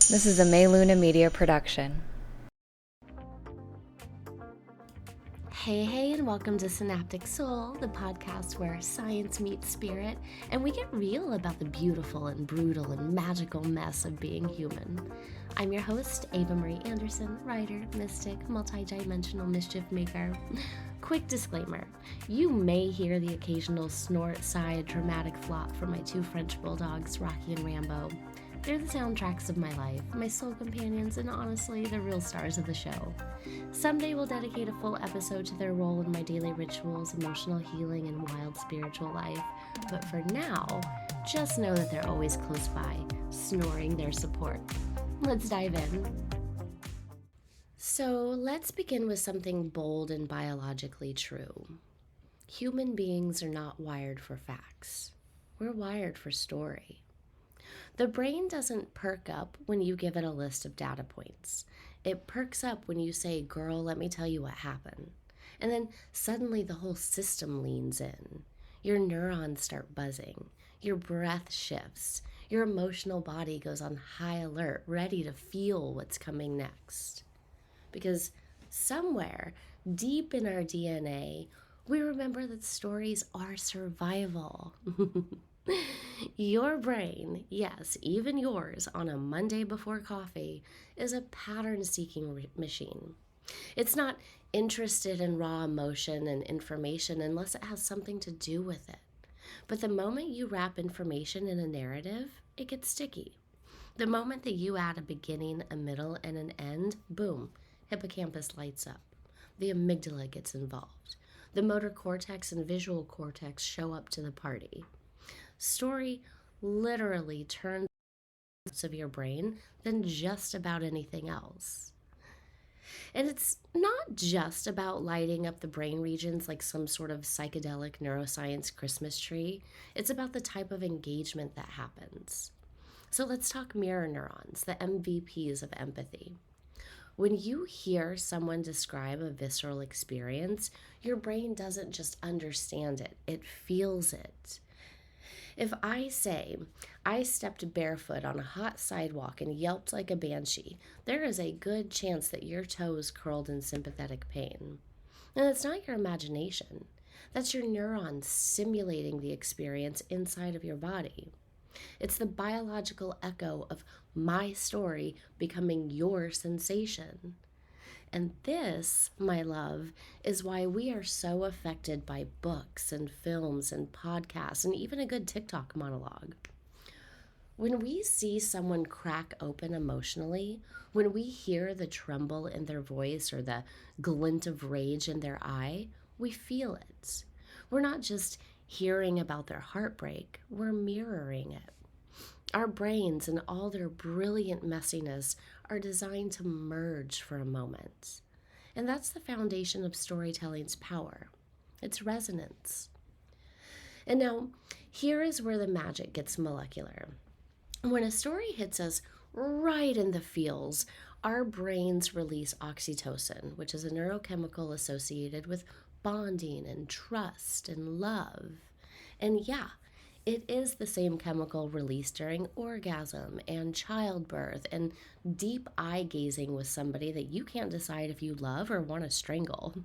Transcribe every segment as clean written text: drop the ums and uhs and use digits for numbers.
This is a May Luna Media production. Hey, and welcome to Synaptic Soul, the podcast where science meets spirit, and we get real about the beautiful and brutal and magical mess of being human. I'm your host, Ava Marie Anderson, writer, mystic, multidimensional mischief maker. Quick disclaimer, you may hear the occasional snort, sigh, dramatic flop from my two French bulldogs, Rocky and Rambo. They're the soundtracks of my life, my soul companions, and honestly, the real stars of the show. Someday we'll dedicate a full episode to their role in my daily rituals, emotional healing, and wild spiritual life. But for now, just know that they're always close by, snoring their support. Let's dive in. So let's begin with something bold and biologically true. Human beings are not wired for facts. We're wired for story. The brain doesn't perk up when you give it a list of data points. It perks up when you say, "Girl, let me tell you what happened." And then suddenly the whole system leans in. Your neurons start buzzing. Your breath shifts. Your emotional body goes on high alert, ready to feel what's coming next. Because somewhere deep in our DNA, we remember that stories are survival. Your brain, yes, even yours on a Monday before coffee, is a pattern-seeking machine. It's not interested in raw emotion and information unless it has something to do with it. But the moment you wrap information in a narrative, it gets sticky. The moment that you add a beginning, a middle, and an end, boom, hippocampus lights up. The amygdala gets involved. The motor cortex and visual cortex show up to the party. Story literally turns of your brain than just about anything else. And it's not just about lighting up the brain regions like some sort of psychedelic neuroscience Christmas tree. It's about the type of engagement that happens. So let's talk mirror neurons, the MVPs of empathy. When you hear someone describe a visceral experience, your brain doesn't just understand it, it feels it. If I say, "I stepped barefoot on a hot sidewalk and yelped like a banshee," there is a good chance that your toes curled in sympathetic pain. And it's not your imagination. That's your neurons simulating the experience inside of your body. It's the biological echo of my story becoming your sensation. And this, my love, is why we are so affected by books and films and podcasts and even a good TikTok monologue. When we see someone crack open emotionally, when we hear the tremble in their voice or the glint of rage in their eye, we feel it. We're not just hearing about their heartbreak, we're mirroring it. Our brains and all their brilliant messiness are designed to merge for a moment. And that's the foundation of storytelling's power. It's resonance. And now, here is where the magic gets molecular. When a story hits us right in the feels, our brains release oxytocin, which is a neurochemical associated with bonding and trust and love. And yeah, it is the same chemical released during orgasm and childbirth and deep eye gazing with somebody that you can't decide if you love or want to strangle.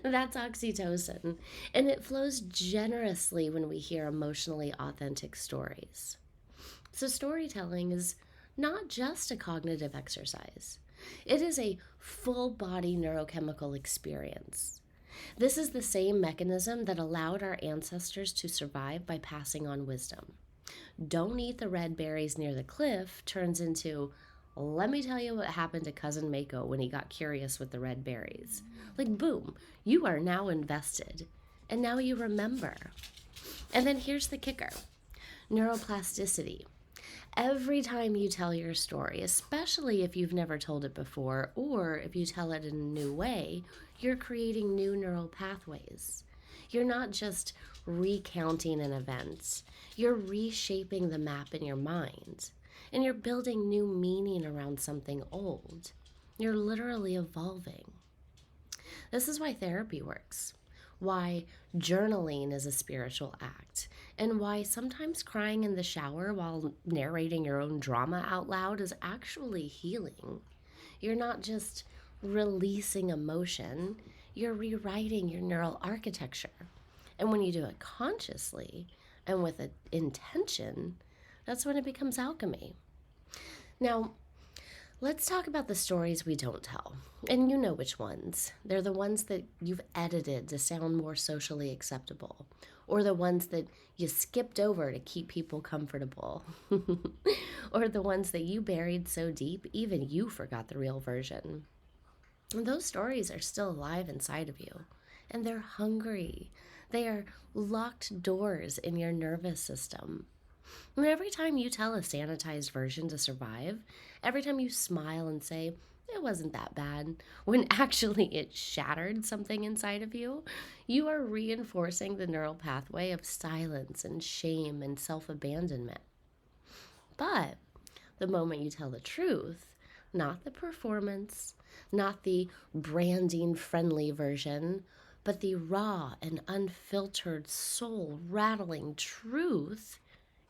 That's oxytocin, and it flows generously when we hear emotionally authentic stories. So storytelling is not just a cognitive exercise. It is a full body neurochemical experience. This is the same mechanism that allowed our ancestors to survive by passing on wisdom. "Don't eat the red berries near the cliff" turns into, "Let me tell you what happened to Cousin Mako when he got curious with the red berries." Like, boom, you are now invested. And now you remember. And then here's the kicker: neuroplasticity. Every time you tell your story, especially if you've never told it before or if you tell it in a new way, you're creating new neural pathways. You're not just recounting an event, you're reshaping the map in your mind. And you're building new meaning around something old. You're literally evolving. This is why therapy works, why journaling is a spiritual act, and why sometimes crying in the shower while narrating your own drama out loud is actually healing. You're not just releasing emotion, you're rewriting your neural architecture. And when you do it consciously and with an intention, that's when it becomes alchemy. Now, let's talk about the stories we don't tell. And you know which ones. They're the ones that you've edited to sound more socially acceptable, or the ones that you skipped over to keep people comfortable, or the ones that you buried so deep even you forgot the real version. And those stories are still alive inside of you, and they're hungry. They are locked doors in your nervous system. And every time you tell a sanitized version to survive, every time you smile and say, it wasn't that bad, when actually it shattered something inside of you, you are reinforcing the neural pathway of silence and shame and self abandonment. But the moment you tell the truth, not the performance, not the branding friendly version, but the raw and unfiltered soul rattling truth,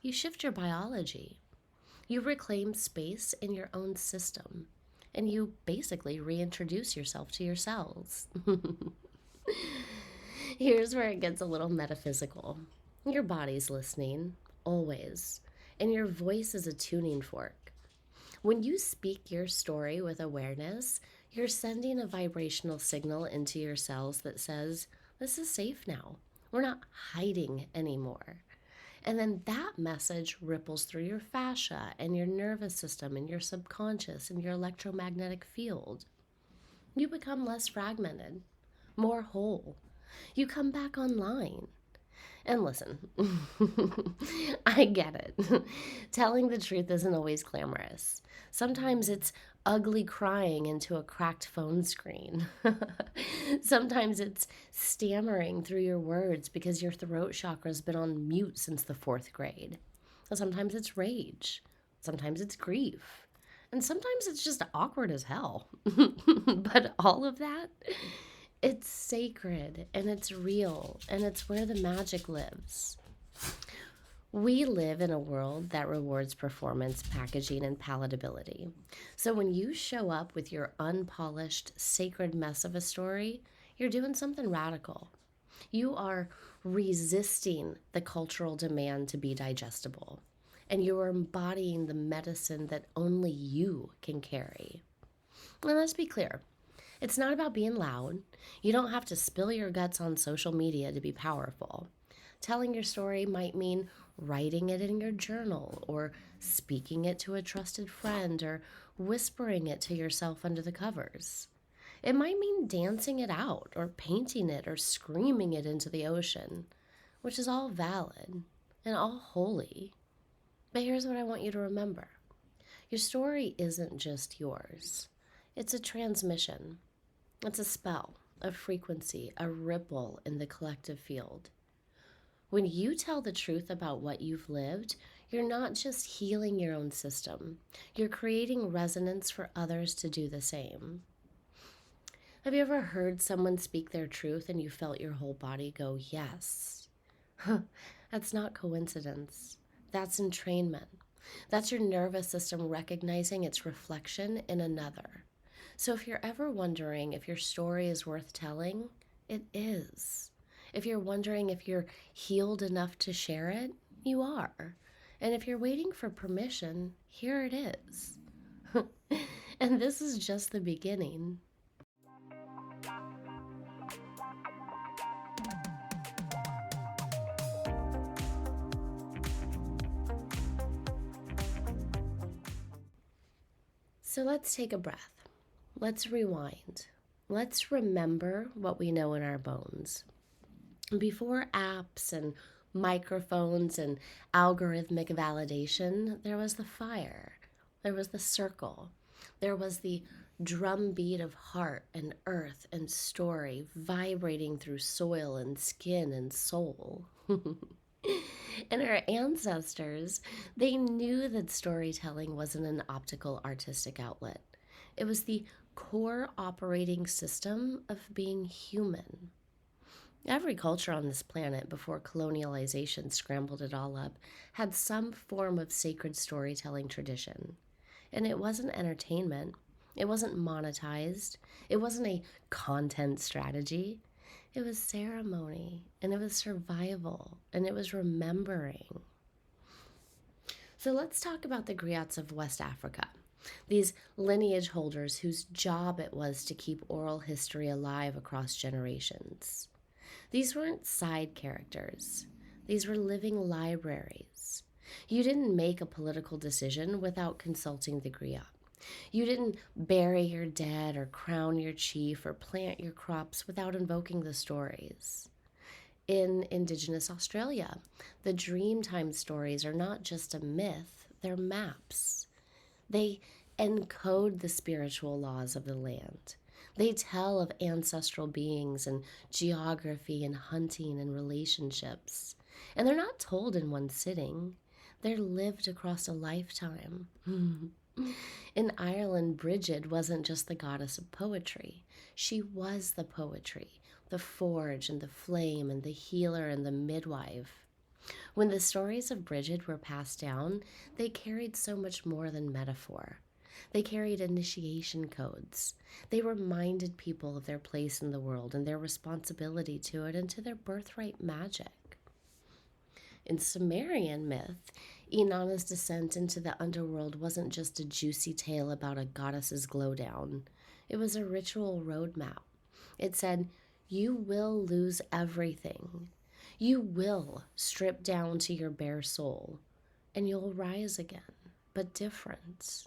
you shift your biology. You reclaim space in your own system, and you basically reintroduce yourself to your cells. Here's where it gets a little metaphysical. Your body's listening, always, and your voice is a tuning fork. When you speak your story with awareness, you're sending a vibrational signal into your cells that says, this is safe now. We're not hiding anymore. And then that message ripples through your fascia and your nervous system and your subconscious and your electromagnetic field. You become less fragmented, more whole. You come back online. And listen, I get it. Telling the truth isn't always glamorous. Sometimes it's ugly crying into a cracked phone screen. Sometimes it's stammering through your words because your throat chakra's been on mute since the fourth grade. Sometimes it's rage. Sometimes it's grief. And sometimes it's just awkward as hell. But all of that, it's sacred and it's real and it's where the magic lives. We live in a world that rewards performance, packaging, and palatability. So when you show up with your unpolished, sacred mess of a story, you're doing something radical. You are resisting the cultural demand to be digestible, and you are embodying the medicine that only you can carry. Now, let's be clear. It's not about being loud. You don't have to spill your guts on social media to be powerful. Telling your story might mean writing it in your journal, or speaking it to a trusted friend, or whispering it to yourself under the covers. It might mean dancing it out, or painting it, or screaming it into the ocean, which is all valid and all holy. But here's what I want you to remember. Your story isn't just yours. It's a transmission. It's a spell, a frequency, a ripple in the collective field. When you tell the truth about what you've lived, you're not just healing your own system, you're creating resonance for others to do the same. Have you ever heard someone speak their truth and you felt your whole body go, yes? That's not coincidence. That's entrainment. That's your nervous system recognizing its reflection in another. So if you're ever wondering if your story is worth telling, it is. If you're wondering if you're healed enough to share it, you are. And if you're waiting for permission, here it is. And this is just the beginning. So let's take a breath. Let's rewind. Let's remember what we know in our bones. Before apps and microphones and algorithmic validation, there was the fire, there was the circle, there was the drumbeat of heart and earth and story vibrating through soil and skin and soul. And our ancestors, they knew that storytelling wasn't an optical artistic outlet. It was the core operating system of being human. Every culture on this planet before colonialization scrambled it all up had some form of sacred storytelling tradition. And it wasn't entertainment, it wasn't monetized, it wasn't a content strategy. It was ceremony, and it was survival, and it was remembering. So let's talk about the griots of West Africa, these lineage holders whose job it was to keep oral history alive across generations. These weren't side characters, these were living libraries. You didn't make a political decision without consulting the griot. You didn't bury your dead or crown your chief or plant your crops without invoking the stories. In Indigenous Australia, the Dreamtime stories are not just a myth, they're maps. They encode the spiritual laws of the land. They tell of ancestral beings and geography and hunting and relationships. And they're not told in one sitting, they're lived across a lifetime. In Ireland, Bridget wasn't just the goddess of poetry. She was the poetry, the forge and the flame and the healer and the midwife. When the stories of Bridget were passed down, they carried so much more than metaphor. They carried initiation codes. They reminded people of their place in the world and their responsibility to it and to their birthright magic. In Sumerian myth, Inanna's descent into the underworld wasn't just a juicy tale about a goddess's glowdown. It was a ritual roadmap. It said, you will lose everything. You will strip down to your bare soul, and you'll rise again, but different.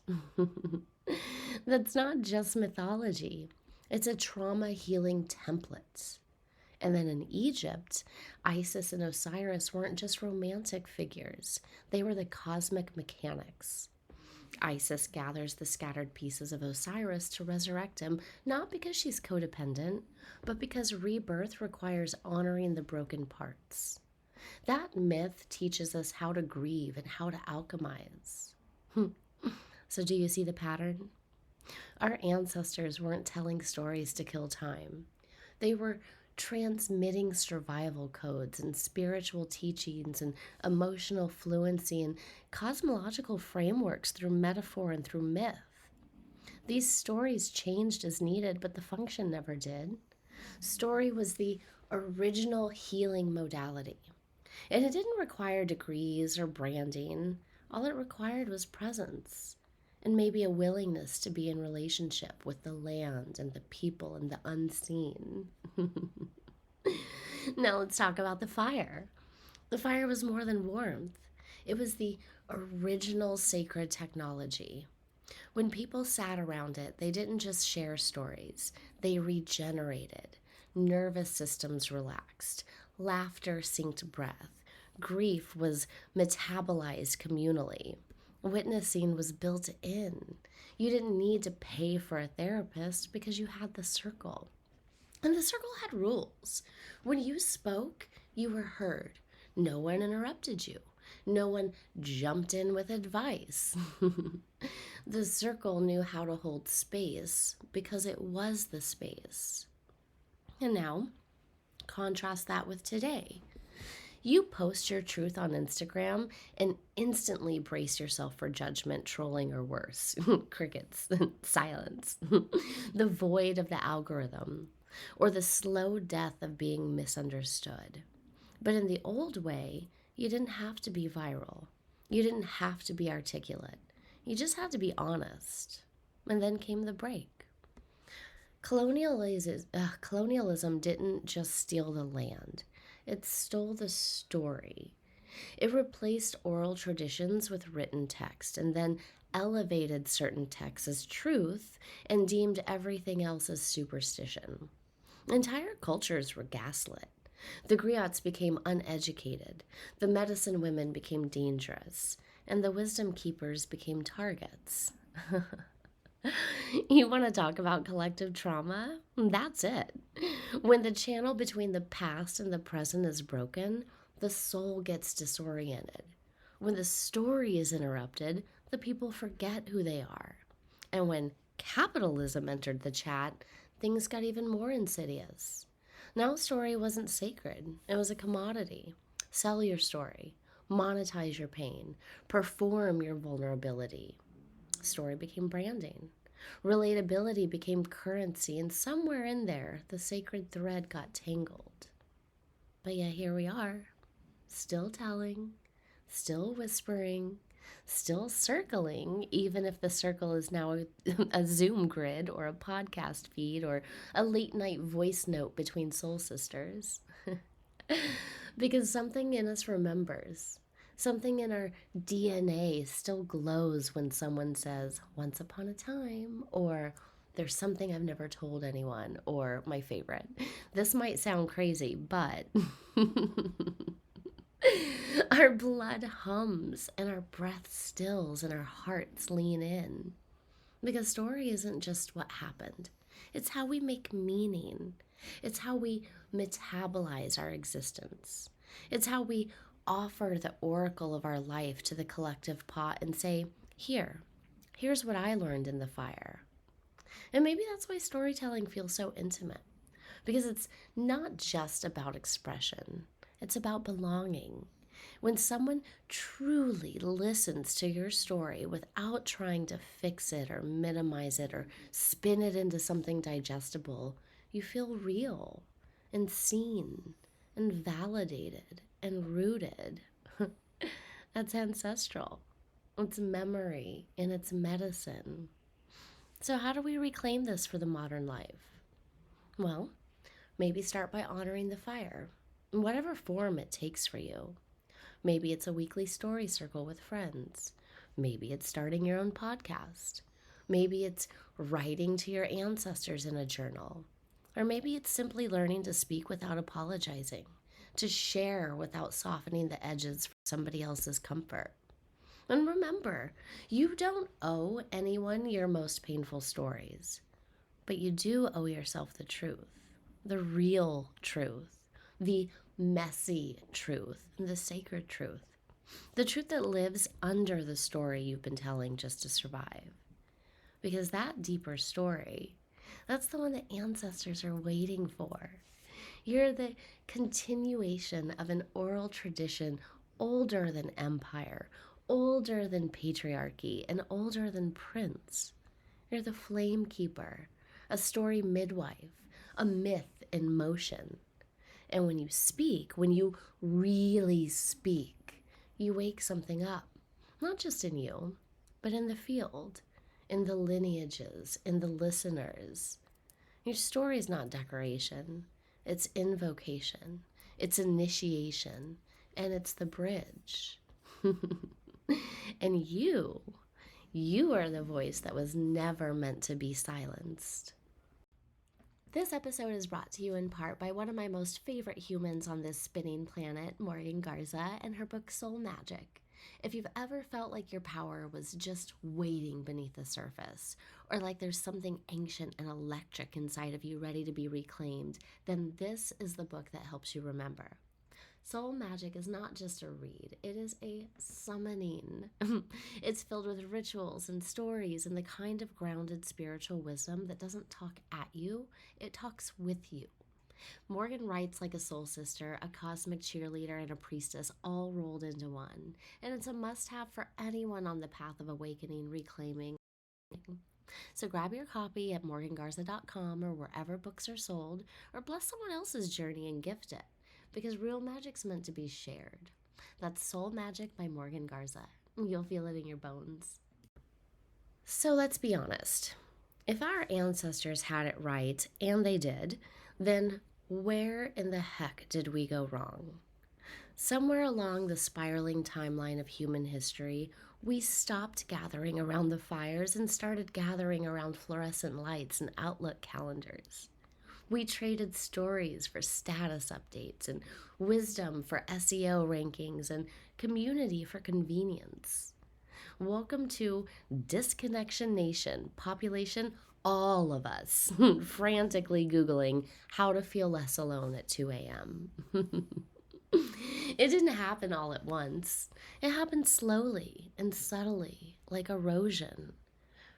That's not just mythology. It's a trauma healing template. And then in Egypt, Isis and Osiris weren't just romantic figures. They were the cosmic mechanics. Isis gathers the scattered pieces of Osiris to resurrect him, not because she's codependent, but because rebirth requires honoring the broken parts. That myth teaches us how to grieve and how to alchemize. So do you see the pattern? Our ancestors weren't telling stories to kill time. They were transmitting survival codes and spiritual teachings and emotional fluency and cosmological frameworks through metaphor and through myth. These stories changed as needed, but the function never did. Story was the original healing modality, and it didn't require degrees or branding. All it required was presence and maybe a willingness to be in relationship with the land and the people and the unseen. Now let's talk about the fire. The fire was more than warmth. It was the original sacred technology. When people sat around it, they didn't just share stories, they regenerated. Nervous systems relaxed, laughter synced breath, grief was metabolized communally. Witnessing was built in. You didn't need to pay for a therapist because you had the circle. And the circle had rules. When you spoke, you were heard. No one interrupted you. No one jumped in with advice. The circle knew how to hold space because it was the space. And now, contrast that with today. You post your truth on Instagram and instantly brace yourself for judgment, trolling, or worse. Crickets, silence. The void of the algorithm, or the slow death of being misunderstood. But in the old way, you didn't have to be viral. You didn't have to be articulate. You just had to be honest. And then came the break. Colonialism didn't just steal the land. It stole the story. It replaced oral traditions with written text and then elevated certain texts as truth and deemed everything else as superstition. Entire cultures were gaslit. The griots became uneducated, the medicine women became dangerous, and the wisdom keepers became targets. You want to talk about collective trauma? That's it. When the channel between the past and the present is broken, the soul gets disoriented. When the story is interrupted, the people forget who they are. And when capitalism entered the chat, things got even more insidious. Now, story wasn't sacred, it was a commodity. Sell your story, monetize your pain, perform your vulnerability. Story became branding. Relatability became currency, and somewhere in there, the sacred thread got tangled. But yet, here we are, still telling, still whispering, still circling, even if the circle is now a Zoom grid or a podcast feed or a late night voice note between soul sisters. Because something in us remembers. Something in our DNA still glows when someone says, once upon a time, or there's something I've never told anyone, or my favorite. This might sound crazy, but our blood hums and our breath stills and our hearts lean in. Because story isn't just what happened, it's how we make meaning. It's how we metabolize our existence. It's how we offer the oracle of our life to the collective pot and say, here's what I learned in the fire. And maybe that's why storytelling feels so intimate, because it's not just about expression, it's about belonging. When someone truly listens to your story without trying to fix it or minimize it or spin it into something digestible, you feel real and seen and validated and rooted. That's ancestral. It's memory and it's medicine. So, how do we reclaim this for the modern life? Well, maybe start by honoring the fire, in whatever form it takes for you. Maybe it's a weekly story circle with friends. Maybe it's starting your own podcast. Maybe it's writing to your ancestors in a journal. Or maybe it's simply learning to speak without apologizing, to share without softening the edges for somebody else's comfort. And remember, you don't owe anyone your most painful stories, but you do owe yourself the truth, the real truth, the messy truth, the sacred truth, the truth that lives under the story you've been telling just to survive. Because that deeper story, that's the one that ancestors are waiting for. You're the continuation of an oral tradition older than empire, older than patriarchy, and older than prince. You're the flame keeper, a story midwife, a myth in motion. And when you speak, when you really speak, you wake something up, not just in you, but in the field, in the lineages, in the listeners. Your story is not decoration, it's invocation, it's initiation, and it's the bridge. And you are the voice that was never meant to be silenced. This episode is brought to you in part by one of my most favorite humans on this spinning planet, Morgan Garza, and her book Soul Magic. If you've ever felt like your power was just waiting beneath the surface, or like there's something ancient and electric inside of you ready to be reclaimed, then this is the book that helps you remember. Soul Magic is not just a read, it is a summoning. It's filled with rituals and stories and the kind of grounded spiritual wisdom that doesn't talk at you, it talks with you. Morgan writes like a soul sister, a cosmic cheerleader, and a priestess all rolled into one. And it's a must-have for anyone on the path of awakening, reclaiming. So grab your copy at morgangarza.com or wherever books are sold, or bless someone else's journey and gift it, because real magic's meant to be shared. That's Soul Magic by Morgan Garza. You'll feel it in your bones. So let's be honest. If our ancestors had it right, and they did, then where in the heck did we go wrong? Somewhere along the spiraling timeline of human history, we stopped gathering around the fires and started gathering around fluorescent lights and Outlook calendars. We traded stories for status updates and wisdom for SEO rankings and community for convenience. Welcome to Disconnection Nation, population all of us, frantically Googling how to feel less alone at 2 a.m. It didn't happen all at once. It happened slowly and subtly, like erosion.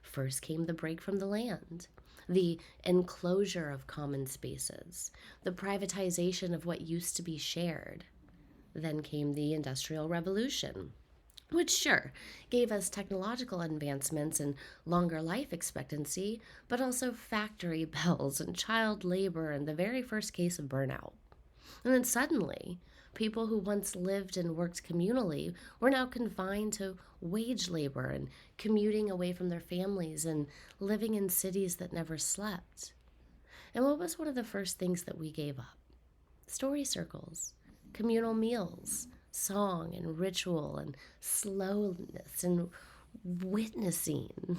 First came the break from the land, the enclosure of common spaces, the privatization of what used to be shared. Then came the Industrial Revolution, which sure gave us technological advancements and longer life expectancy, but also factory bells and child labor and the very first case of burnout. And then suddenly, people who once lived and worked communally were now confined to wage labor and commuting away from their families and living in cities that never slept. And what was one of the first things that we gave up? Story circles, communal meals, song and ritual and slowness and witnessing.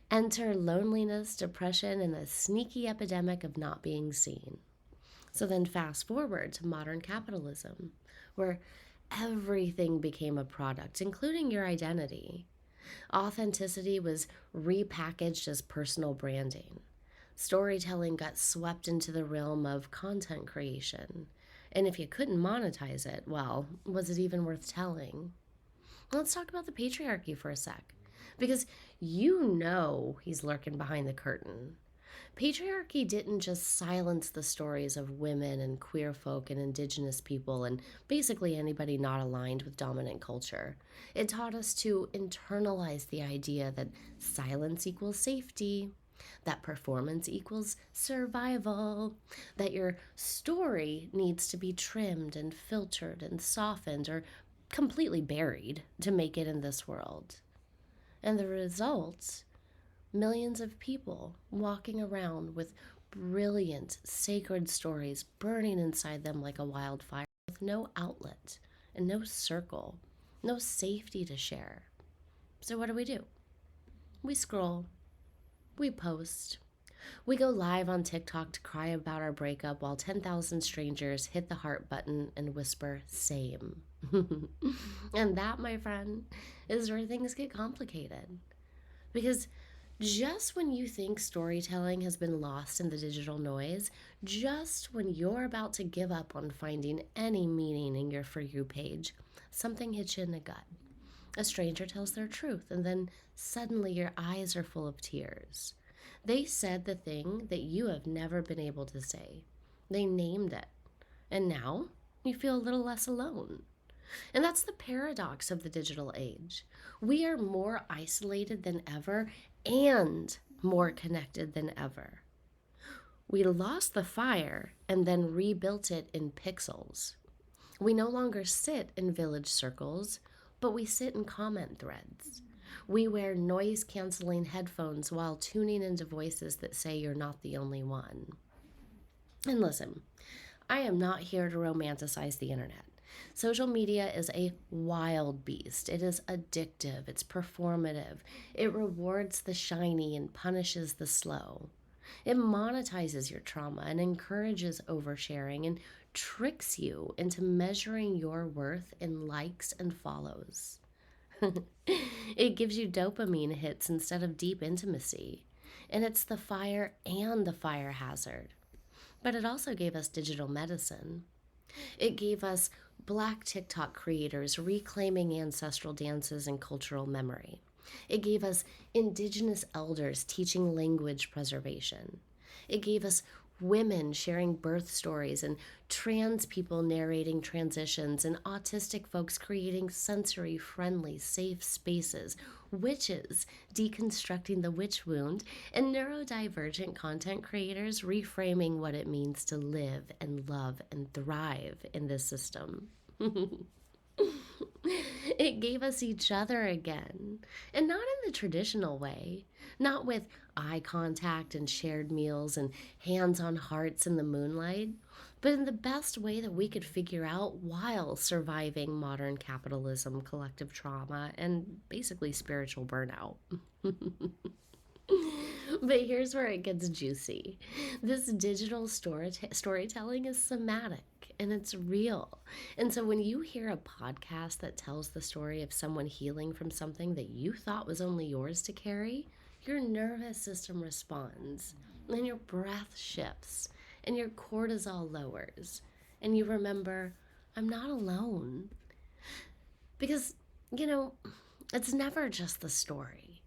Enter loneliness, depression, and a sneaky epidemic of not being seen. So then fast forward to modern capitalism, where everything became a product, including your identity. Authenticity was repackaged as personal branding. Storytelling got swept into the realm of content creation. And if you couldn't monetize it, well, was it even worth telling? Let's talk about the patriarchy for a sec, because you know he's lurking behind the curtain. Patriarchy didn't just silence the stories of women and queer folk and indigenous people and basically anybody not aligned with dominant culture. It taught us to internalize the idea that silence equals safety, that performance equals survival, that your story needs to be trimmed and filtered and softened or completely buried to make it in this world. And the result, millions of people walking around with brilliant, sacred stories burning inside them like a wildfire with no outlet and no circle, no safety to share. So, what do? We scroll, we post, we go live on TikTok to cry about our breakup while 10,000 strangers hit the heart button and whisper, same. And that, my friend, is where things get complicated. Because just when you think storytelling has been lost in the digital noise, just when you're about to give up on finding any meaning in your For You page, something hits you in the gut. A stranger tells their truth, and then suddenly your eyes are full of tears. They said the thing that you have never been able to say. They named it. And now you feel a little less alone. And that's the paradox of the digital age. We are more isolated than ever and more connected than ever. We lost the fire and then rebuilt it in pixels. We no longer sit in village circles, but we sit in comment threads. We wear noise-canceling headphones while tuning into voices that say you're not the only one. And listen, I am not here to romanticize the internet. Social media is a wild beast. It is addictive. It's performative. It rewards the shiny and punishes the slow. It monetizes your trauma and encourages oversharing and tricks you into measuring your worth in likes and follows. It gives you dopamine hits instead of deep intimacy. And it's the fire and the fire hazard. But it also gave us digital medicine. It gave us Black TikTok creators reclaiming ancestral dances and cultural memory. It gave us indigenous elders teaching language preservation. It gave us women sharing birth stories and trans people narrating transitions and autistic folks creating sensory-friendly, safe spaces, witches deconstructing the witch wound, and neurodivergent content creators reframing what it means to live and love and thrive in this system. It gave us each other again, and not in the traditional way, not with eye contact and shared meals and hands on hearts in the moonlight, but in the best way that we could figure out while surviving modern capitalism, collective trauma, and basically spiritual burnout. But here's where it gets juicy. This digital storytelling is somatic and it's real. And so when you hear a podcast that tells the story of someone healing from something that you thought was only yours to carry, your nervous system responds, and your breath shifts, and your cortisol lowers, and you remember, I'm not alone. Because, it's never just the story.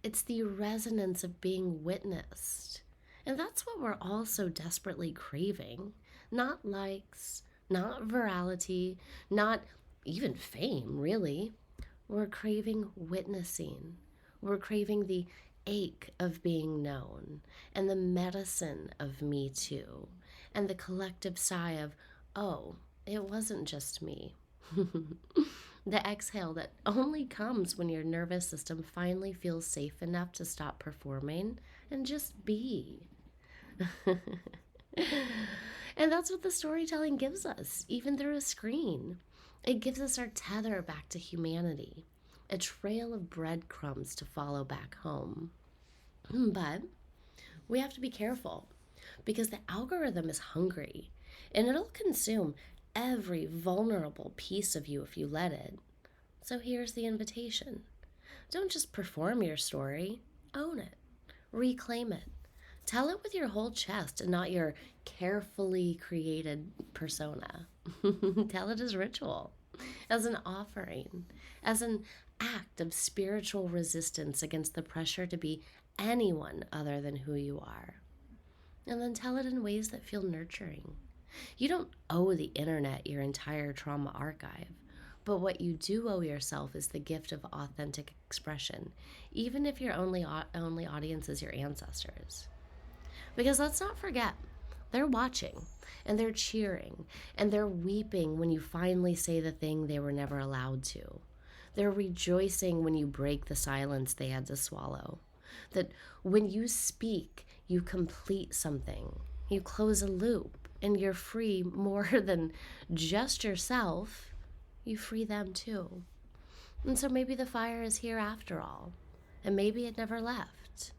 It's the resonance of being witnessed. And that's what we're all so desperately craving. Not likes, not virality, not even fame, really. We're craving witnessing. We're craving the ache of being known and the medicine of me too and the collective sigh of, oh, it wasn't just me. The exhale that only comes when your nervous system finally feels safe enough to stop performing and just be. And that's what the storytelling gives us, even through a screen. It gives us our tether back to humanity, a trail of breadcrumbs to follow back home. But we have to be careful because the algorithm is hungry and it'll consume every vulnerable piece of you if you let it. So here's the invitation. Don't just perform your story, own it, reclaim it. Tell it with your whole chest and not your carefully created persona. Tell it as ritual, as an offering, as an act of spiritual resistance against the pressure to be anyone other than who you are. And then tell it in ways that feel nurturing. You don't owe the internet your entire trauma archive, but what you do owe yourself is the gift of authentic expression, even if your only audience is your ancestors. Because let's not forget, they're watching, and they're cheering, and they're weeping when you finally say the thing they were never allowed to. They're rejoicing when you break the silence they had to swallow. That when you speak, you complete something, you close a loop, and you're free more than just yourself. You free them too. And so maybe the fire is here after all, and maybe it never left.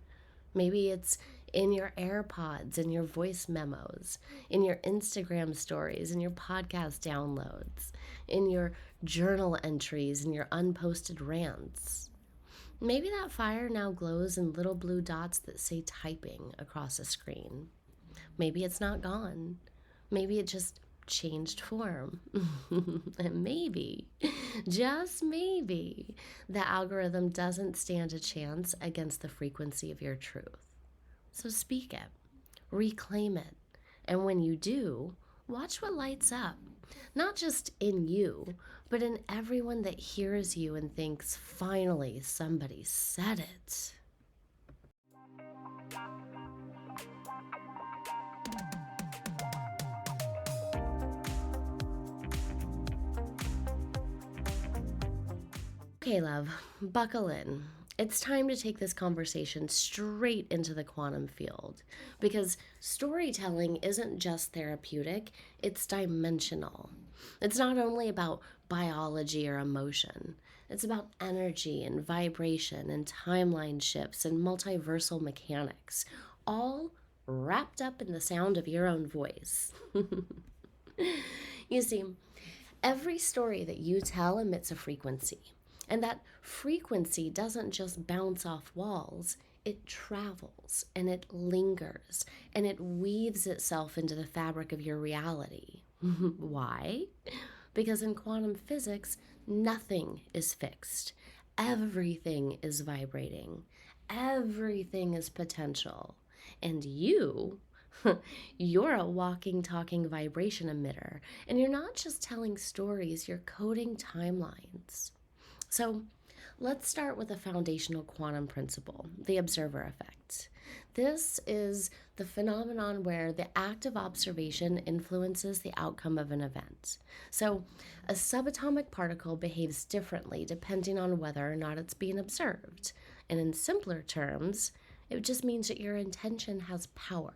Maybe it's in your AirPods, in your voice memos, in your Instagram stories, in your podcast downloads, in your journal entries, in your unposted rants. Maybe that fire now glows in little blue dots that say typing across a screen. Maybe it's not gone. Maybe it just changed form. And maybe, just maybe, the algorithm doesn't stand a chance against the frequency of your truth. So speak it, reclaim it, and when you do, watch what lights up. Not just in you, but in everyone that hears you and thinks, finally, somebody said it. Okay, love, buckle in. It's time to take this conversation straight into the quantum field because storytelling isn't just therapeutic, it's dimensional. It's not only about biology or emotion, it's about energy and vibration and timeline shifts and multiversal mechanics, all wrapped up in the sound of your own voice. You see, every story that you tell emits a frequency. And that frequency doesn't just bounce off walls, it travels and it lingers and it weaves itself into the fabric of your reality. Why? Because in quantum physics, nothing is fixed. Everything is vibrating. Everything is potential. And you're a walking, talking vibration emitter. And you're not just telling stories, you're coding timelines. So let's start with a foundational quantum principle, the observer effect. This is the phenomenon where the act of observation influences the outcome of an event. So a subatomic particle behaves differently depending on whether or not it's being observed. And in simpler terms, it just means that your intention has power.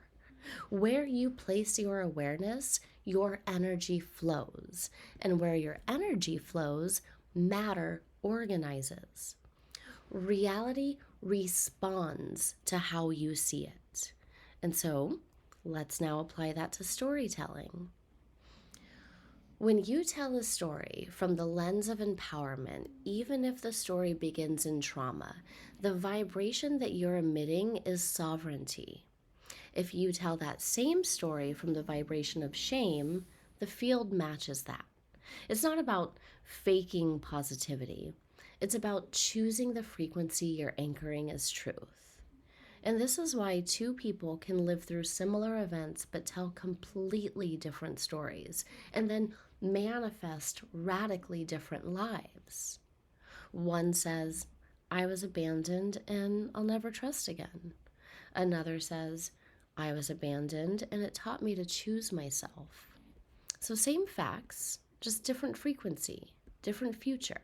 Where you place your awareness, your energy flows. And where your energy flows, matter organizes. Reality responds to how you see it. And so, let's now apply that to storytelling. When you tell a story from the lens of empowerment, even if the story begins in trauma, the vibration that you're emitting is sovereignty. If you tell that same story from the vibration of shame, the field matches that. It's not about faking positivity. It's about choosing the frequency you're anchoring as truth. And this is why two people can live through similar events but tell completely different stories and then manifest radically different lives. One says, I was abandoned and I'll never trust again. Another says, I was abandoned and it taught me to choose myself. So, same facts, just different frequency, different future.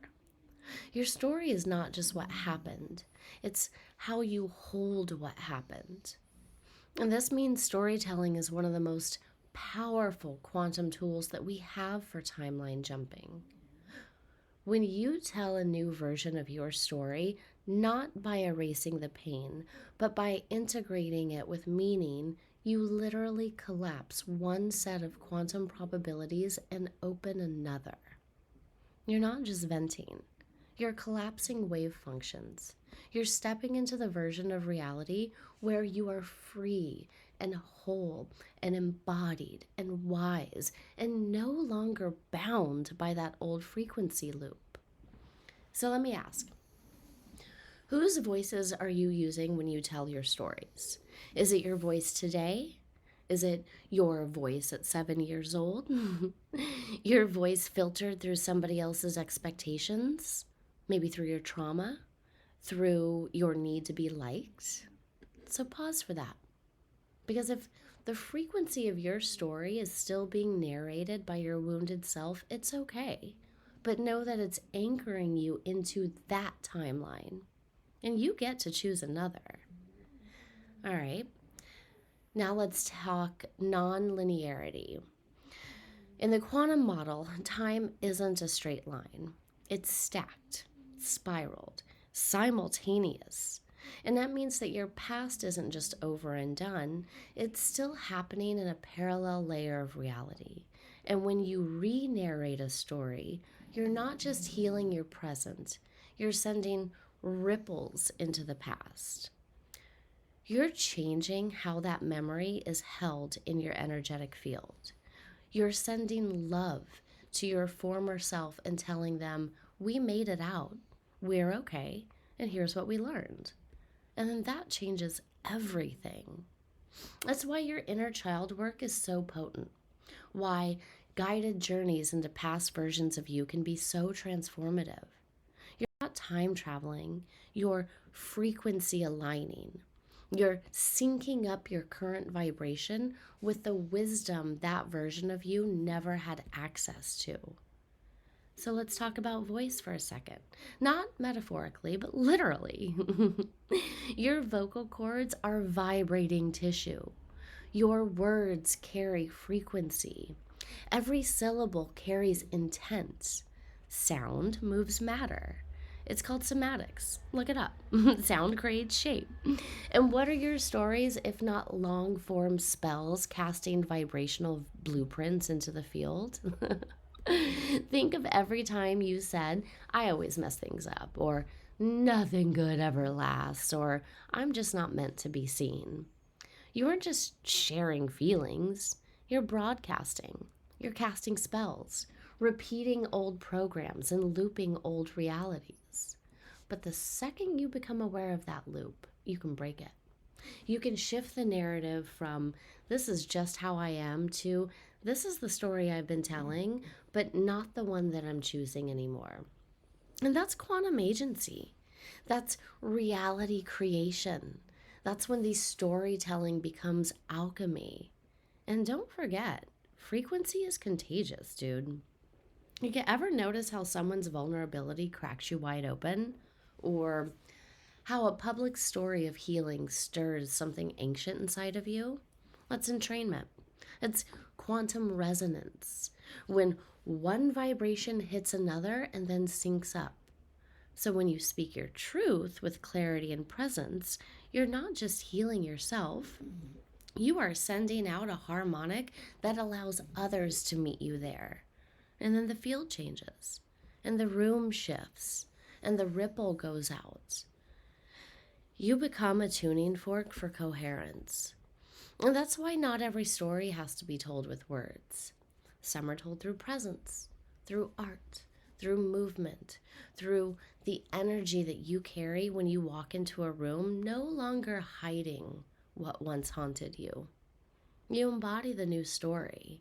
Your story is not just what happened, it's how you hold what happened. And this means storytelling is one of the most powerful quantum tools that we have for timeline jumping. When you tell a new version of your story, not by erasing the pain, but by integrating it with meaning, you literally collapse one set of quantum probabilities and open another. You're not just venting, you're collapsing wave functions. You're stepping into the version of reality where you are free and whole and embodied and wise and no longer bound by that old frequency loop. So let me ask, whose voices are you using when you tell your stories? Is it your voice today? Is it your voice at 7 years old? Your voice filtered through somebody else's expectations? Maybe through your trauma? Through your need to be liked? So pause for that. Because if the frequency of your story is still being narrated by your wounded self, it's okay. But know that it's anchoring you into that timeline. And you get to choose another. All right. Now let's talk non-linearity. In the quantum model, time isn't a straight line. It's stacked, spiraled, simultaneous. And that means that your past isn't just over and done, it's still happening in a parallel layer of reality. And when you re-narrate a story, you're not just healing your present, you're sending ripples into the past. You're changing how that memory is held in your energetic field. You're sending love to your former self and telling them, we made it out, we're okay, and here's what we learned. And then that changes everything. That's why your inner child work is so potent. Why guided journeys into past versions of you can be so transformative. You're not time traveling, you're frequency aligning. You're syncing up your current vibration with the wisdom that version of you never had access to. So let's talk about voice for a second. Not metaphorically, but literally. Your vocal cords are vibrating tissue. Your words carry frequency. Every syllable carries intent. Sound moves matter. It's called somatics. Look it up. Sound creates shape. And what are your stories if not long form spells casting vibrational blueprints into the field? Think of every time you said, I always mess things up, or nothing good ever lasts, or I'm just not meant to be seen. You aren't just sharing feelings, you're broadcasting. You're casting spells, repeating old programs, and looping old realities. But the second you become aware of that loop, you can break it. You can shift the narrative from, this is just how I am, to, this is the story I've been telling, but not the one that I'm choosing anymore. And that's quantum agency. That's reality creation. That's when the storytelling becomes alchemy. And don't forget, frequency is contagious, dude. You can ever notice how someone's vulnerability cracks you wide open? Or how a public story of healing stirs something ancient inside of you? That's entrainment. It's quantum resonance. When one vibration hits another and then syncs up. So when you speak your truth with clarity and presence, you're not just healing yourself, you are sending out a harmonic that allows others to meet you there. And then the field changes, and the room shifts, and the ripple goes out. You become a tuning fork for coherence. And that's why not every story has to be told with words. Some are told through presence, through art, through movement, through the energy that you carry when you walk into a room, no longer hiding what once haunted you. You embody the new story.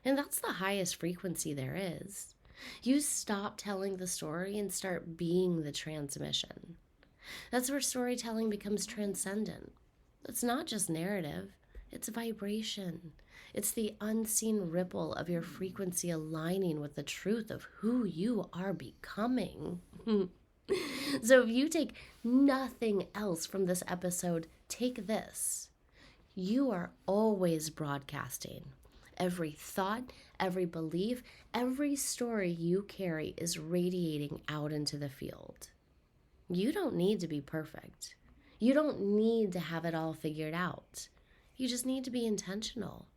And that's the highest frequency there is. You stop telling the story and start being the transmission. That's where storytelling becomes transcendent. It's not just narrative, it's vibration. It's the unseen ripple of your frequency aligning with the truth of who you are becoming. So if you take nothing else from this episode, take this. You are always broadcasting. Every thought, every belief, every story you carry is radiating out into the field. You don't need to be perfect. You don't need to have it all figured out. You just need to be intentional.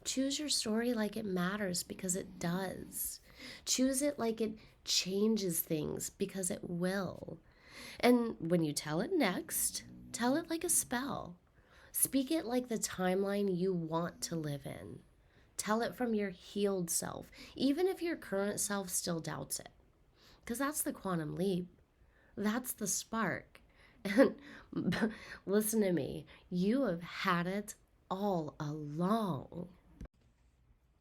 Choose your story like it matters because it does. Choose it like it changes things because it will. And when you tell it next, tell it like a spell. Speak it like the timeline you want to live in. Tell it from your healed self, even if your current self still doubts it. Because that's the quantum leap. That's the spark. And listen to me, you have had it all along.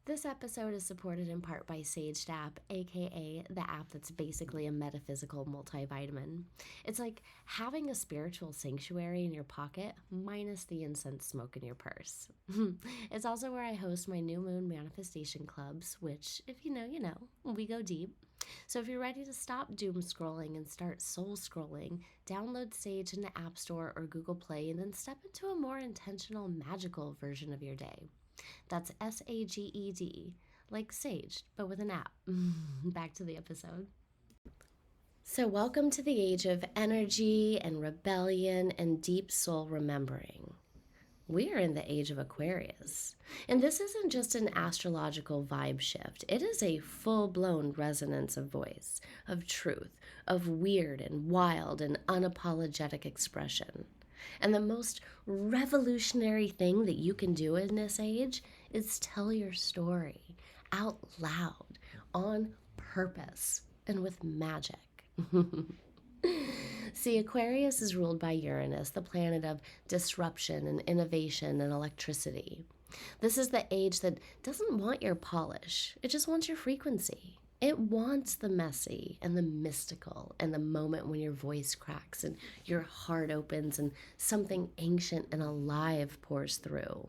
This episode is supported in part by Sage App, aka the app that's basically a metaphysical multivitamin. It's like having a spiritual sanctuary in your pocket minus the incense smoke in your purse. It's also where I host my new moon manifestation clubs, which, if you know, we go deep. So if you're ready to stop doom scrolling and start soul scrolling, download Sage in the App Store or Google Play and then step into a more intentional, magical version of your day. That's SAGED, like Sage, but with an app. Back to the episode. So welcome to the age of energy and rebellion and deep soul remembering. We are in the age of Aquarius. And this isn't just an astrological vibe shift. It is a full-blown resonance of voice, of truth, of weird and wild and unapologetic expression. And the most revolutionary thing that you can do in this age is tell your story out loud, on purpose, and with magic. See, Aquarius is ruled by Uranus, the planet of disruption and innovation and electricity. This is the age that doesn't want your polish. It just wants your frequency. It wants the messy and the mystical and the moment when your voice cracks and your heart opens and something ancient and alive pours through.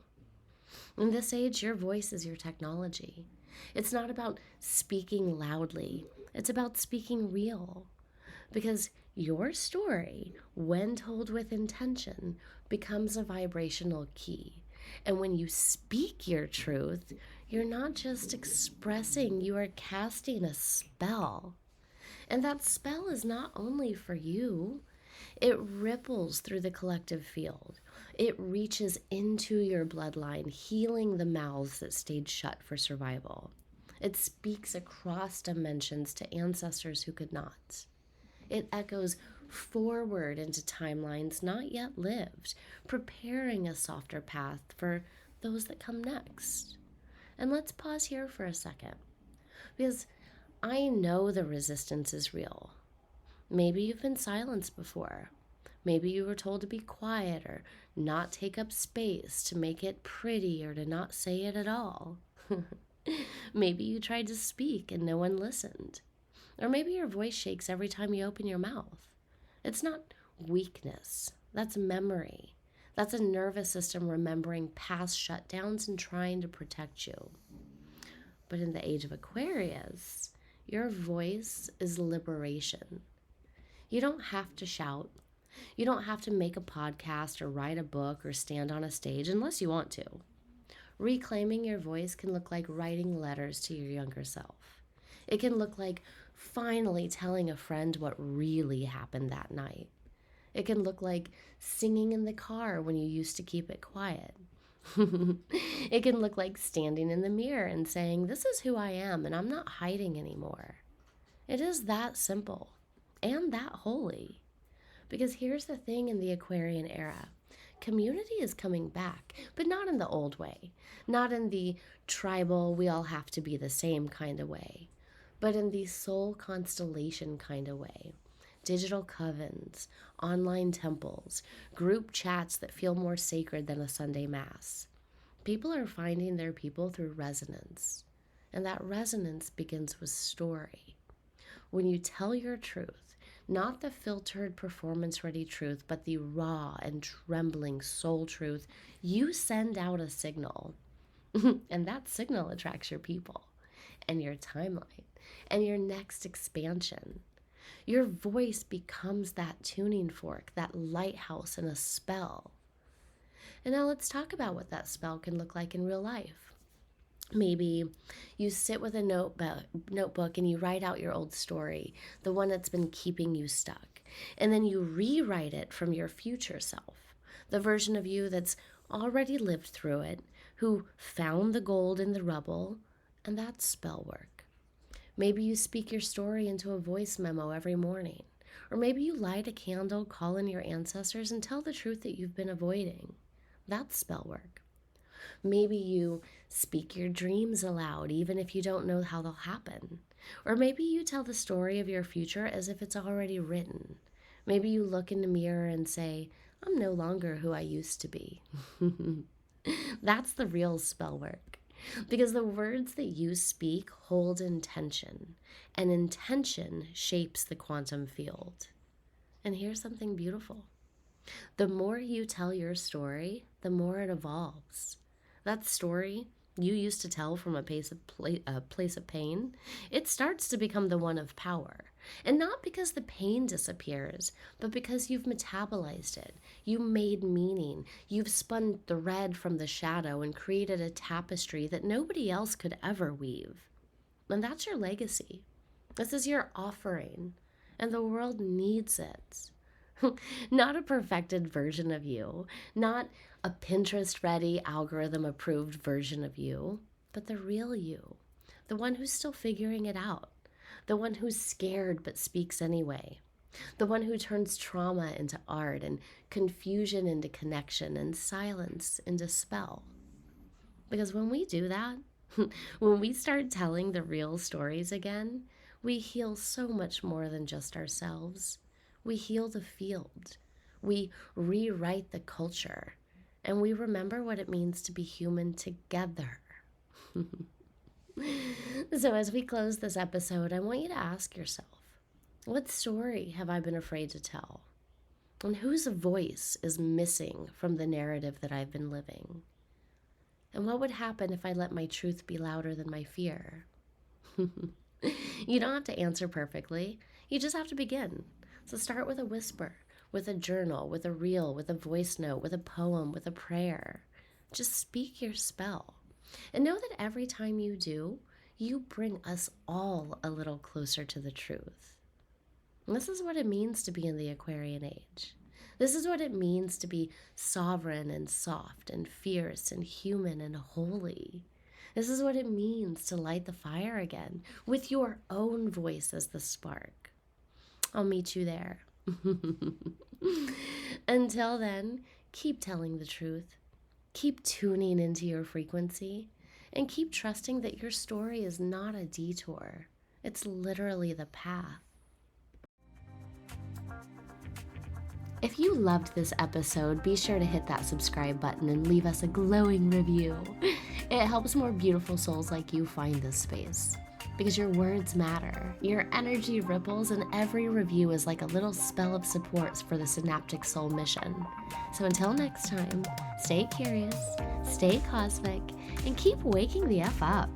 In this age, your voice is your technology. It's not about speaking loudly. It's about speaking real. Because your story, when told with intention, becomes a vibrational key. And when you speak your truth, you're not just expressing, you are casting a spell. And that spell is not only for you, it ripples through the collective field. It reaches into your bloodline, healing the mouths that stayed shut for survival. It speaks across dimensions to ancestors who could not. It echoes forward into timelines not yet lived, preparing a softer path for those that come next. And let's pause here for a second, because I know the resistance is real. Maybe you've been silenced before. Maybe you were told to be quiet or not take up space, to make it pretty, or to not say it at all. Maybe you tried to speak and no one listened. Or maybe your voice shakes every time you open your mouth. It's not weakness. That's memory. That's a nervous system remembering past shutdowns and trying to protect you. But in the age of Aquarius, your voice is liberation. You don't have to shout. You don't have to make a podcast or write a book or stand on a stage unless you want to. Reclaiming your voice can look like writing letters to your younger self. It can look like finally telling a friend what really happened that night. It can look like singing in the car when you used to keep it quiet. It can look like standing in the mirror and saying, "This is who I am and I'm not hiding anymore." It is that simple and that holy. Because here's the thing in the Aquarian era. Community is coming back, but not in the old way. Not in the tribal, we all have to be the same kind of way. but in the soul constellation kind of way. Digital covens, online temples, group chats that feel more sacred than a Sunday Mass. People are finding their people through resonance, and that resonance begins with story. When you tell your truth, not the filtered performance ready truth, but the raw and trembling soul truth, you send out a signal. And that signal attracts your people and your timeline and your next expansion. Your voice becomes that tuning fork, that lighthouse in a spell. And now let's talk about what that spell can look like in real life. Maybe you sit with a notebook and you write out your old story, the one that's been keeping you stuck. And then you rewrite it from your future self, the version of you that's already lived through it, who found the gold in the rubble, and that's spell work. Maybe you speak your story into a voice memo every morning. Or maybe you light a candle, call in your ancestors, and tell the truth that you've been avoiding. That's spell work. Maybe you speak your dreams aloud, even if you don't know how they'll happen. Or maybe you tell the story of your future as if it's already written. Maybe you look in the mirror and say, I'm no longer who I used to be. That's the real spell work. Because the words that you speak hold intention, and intention shapes the quantum field. And here's something beautiful. The more you tell your story, the more it evolves. That story you used to tell from a place of pain, it starts to become the one of power. And not because the pain disappears, but because you've metabolized it. You made meaning. You've spun thread from the shadow and created a tapestry that nobody else could ever weave. And that's your legacy. This is your offering. And the world needs it. Not a perfected version of you, not a Pinterest-ready, algorithm-approved version of you, but the real you, the one who's still figuring it out, the one who's scared but speaks anyway, the one who turns trauma into art and confusion into connection and silence into spell. Because when we do that, when we start telling the real stories again, we heal so much more than just ourselves. We heal the field. We rewrite the culture. And we remember what it means to be human together. So as we close this episode, I want you to ask yourself, what story have I been afraid to tell? And whose voice is missing from the narrative that I've been living? And what would happen if I let my truth be louder than my fear? You don't have to answer perfectly. You just have to begin. So start with a whisper, with a journal, with a reel, with a voice note, with a poem, with a prayer. Just speak your spell. And know that every time you do, you bring us all a little closer to the truth. And this is what it means to be in the Aquarian age. This is what it means to be sovereign and soft and fierce and human and holy. This is what it means to light the fire again with your own voice as the spark. I'll meet you there. Until then, keep telling the truth. Keep tuning into your frequency. And keep trusting that your story is not a detour. It's literally the path. If you loved this episode, be sure to hit that subscribe button and leave us a glowing review. It helps more beautiful souls like you find this space. Because your words matter, your energy ripples, and every review is like a little spell of support for the Synaptic Soul mission. So until next time, stay curious, stay cosmic, and keep waking the F up.